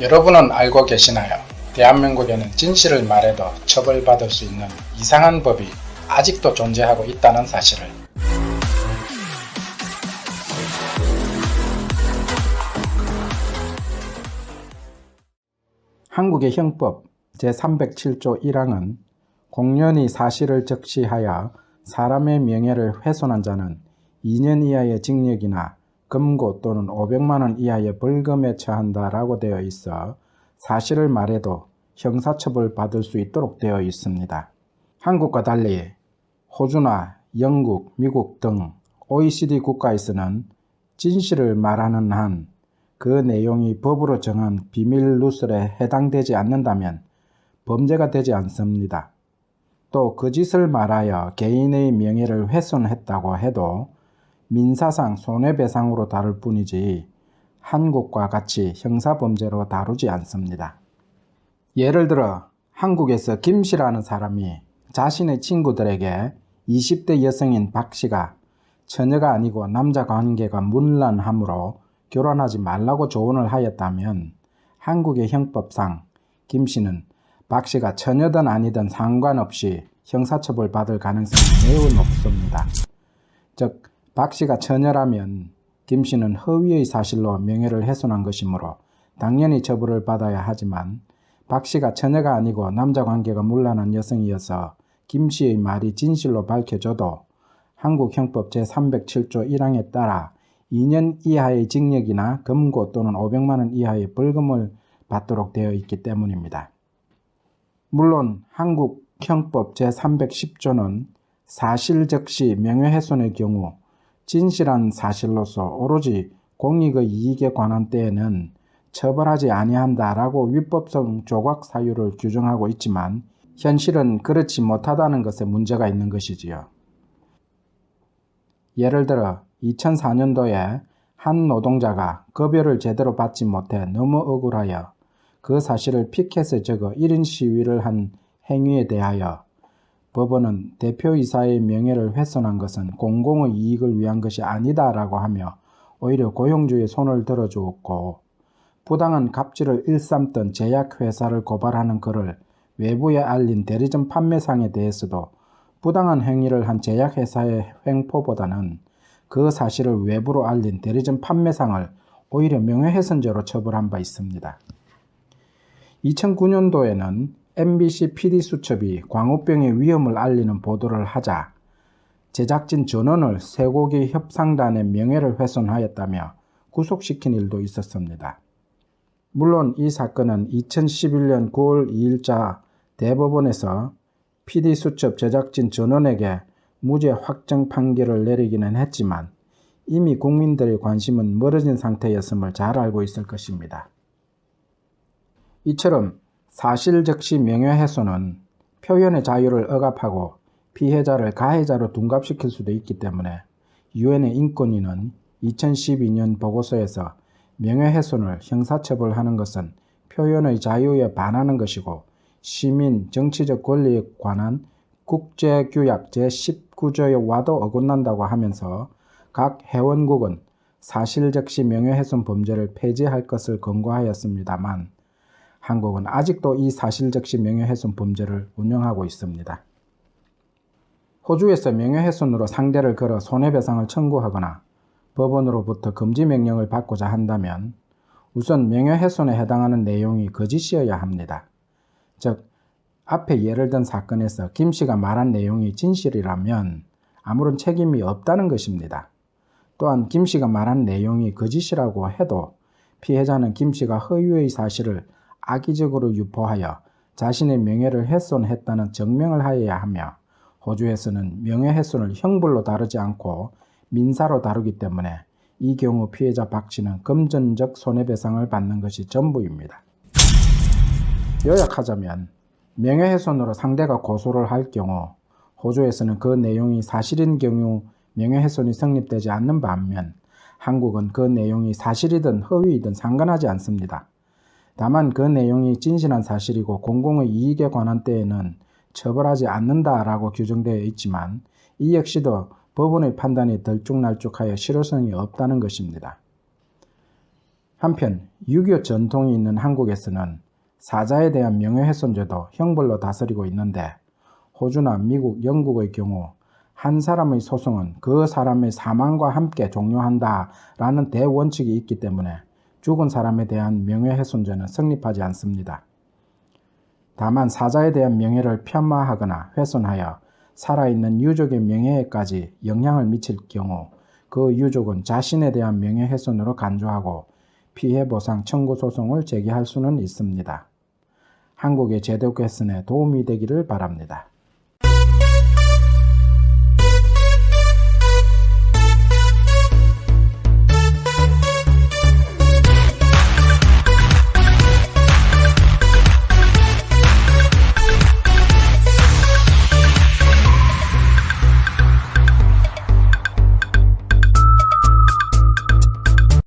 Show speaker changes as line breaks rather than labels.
여러분은 알고 계시나요? 대한민국에는 진실을 말해도 처벌받을 수 있는 이상한 법이 아직도 존재하고 있다는 사실을. 한국의 형법 제307조 1항은 공연히 사실을 적시하여 사람의 명예를 훼손한 자는 2년 이하의 징역이나 금고 또는 500만원 이하의 벌금에 처한다라고 되어 있어 사실을 말해도 형사처벌 받을 수 있도록 되어 있습니다. 한국과 달리 호주나 영국, 미국 등 OECD 국가에서는 진실을 말하는 한 그 내용이 법으로 정한 비밀 누설에 해당되지 않는다면 범죄가 되지 않습니다. 또 거짓을 말하여 개인의 명예를 훼손했다고 해도 민사상 손해배상으로 다룰 뿐이지 한국과 같이 형사범죄로 다루지 않습니다. 예를 들어 한국에서 김 씨라는 사람이 자신의 친구들에게 20대 여성인 박 씨가 처녀가 아니고 남자 관계가 문란하므로 결혼하지 말라고 조언을 하였다면 한국의 형법상 김 씨는 박 씨가 처녀든 아니든 상관없이 형사처벌 받을 가능성이 매우 높습니다. 즉 박 씨가 처녀라면 김 씨는 허위의 사실로 명예를 훼손한 것이므로 당연히 처벌을 받아야 하지만 박 씨가 처녀가 아니고 남자 관계가 문란한 여성이어서 김 씨의 말이 진실로 밝혀져도 한국 형법 제307조 1항에 따라 2년 이하의 징역이나 금고 또는 500만원 이하의 벌금을 받도록 되어 있기 때문입니다. 물론 한국 형법 제310조는 사실 적시 명예훼손의 경우 진실한 사실로서 오로지 공익의 이익에 관한 때에는 처벌하지 아니한다라고 위법성 조각 사유를 규정하고 있지만 현실은 그렇지 못하다는 것에 문제가 있는 것이지요. 예를 들어 2004년도에 한 노동자가 급여를 제대로 받지 못해 너무 억울하여 그 사실을 피켓에 적어 1인 시위를 한 행위에 대하여 법원은 대표이사의 명예를 훼손한 것은 공공의 이익을 위한 것이 아니다라고 하며 오히려 고용주의 손을 들어주었고 부당한 갑질을 일삼던 제약회사를 고발하는 글을 외부에 알린 대리점 판매상에 대해서도 부당한 행위를 한 제약회사의 횡포보다는 그 사실을 외부로 알린 대리점 판매상을 오히려 명예훼손죄로 처벌한 바 있습니다. 2009년도에는 MBC PD수첩이 광우병의 위험을 알리는 보도를 하자 제작진 전원을 쇠고기 협상단의 명예를 훼손하였다며 구속시킨 일도 있었습니다. 물론 이 사건은 2011년 9월 2일자 대법원에서 PD수첩 제작진 전원에게 무죄 확정 판결을 내리기는 했지만 이미 국민들의 관심은 멀어진 상태였음을 잘 알고 있을 것입니다. 이처럼 사실 적시 명예훼손은 표현의 자유를 억압하고 피해자를 가해자로 둔갑시킬 수도 있기 때문에 유엔의 인권위는 2012년 보고서에서 명예훼손을 형사처벌하는 것은 표현의 자유에 반하는 것이고 시민 정치적 권리에 관한 국제규약 제19조와도 어긋난다고 하면서 각 회원국은 사실적시 명예훼손 범죄를 폐지할 것을 권고하였습니다만 한국은 아직도 이 사실적시 명예훼손 범죄를 운영하고 있습니다. 호주에서 명예훼손으로 상대를 걸어 손해배상을 청구하거나 법원으로부터 금지명령을 받고자 한다면 우선 명예훼손에 해당하는 내용이 거짓이어야 합니다. 즉 앞에 예를 든 사건에서 김 씨가 말한 내용이 진실이라면 아무런 책임이 없다는 것입니다. 또한 김 씨가 말한 내용이 거짓이라고 해도 피해자는 김 씨가 허위의 사실을 악의적으로 유포하여 자신의 명예를 훼손했다는 증명을 하여야 하며 호주에서는 명예훼손을 형벌로 다루지 않고 민사로 다루기 때문에 이 경우 피해자 박 씨는 금전적 손해배상을 받는 것이 전부입니다. 요약하자면 명예훼손으로 상대가 고소를 할 경우 호주에서는 그 내용이 사실인 경우 명예훼손이 성립되지 않는 반면 한국은 그 내용이 사실이든 허위이든 상관하지 않습니다. 다만 그 내용이 진실한 사실이고 공공의 이익에 관한 때에는 처벌하지 않는다라고 규정되어 있지만 이 역시도 법원의 판단이 들쭉날쭉하여 실효성이 없다는 것입니다. 한편 유교 전통이 있는 한국에서는 사자에 대한 명예훼손죄도 형벌로 다스리고 있는데 호주나 미국, 영국의 경우 한 사람의 소송은 그 사람의 사망과 함께 종료한다라는 대원칙이 있기 때문에 죽은 사람에 대한 명예훼손죄는 성립하지 않습니다. 다만 사자에 대한 명예를 폄하하거나 훼손하여 살아있는 유족의 명예에까지 영향을 미칠 경우 그 유족은 자신에 대한 명예훼손으로 간주하고 피해보상 청구 소송을 제기할 수는 있습니다. 한국의 제도 개선에 도움이 되기를 바랍니다.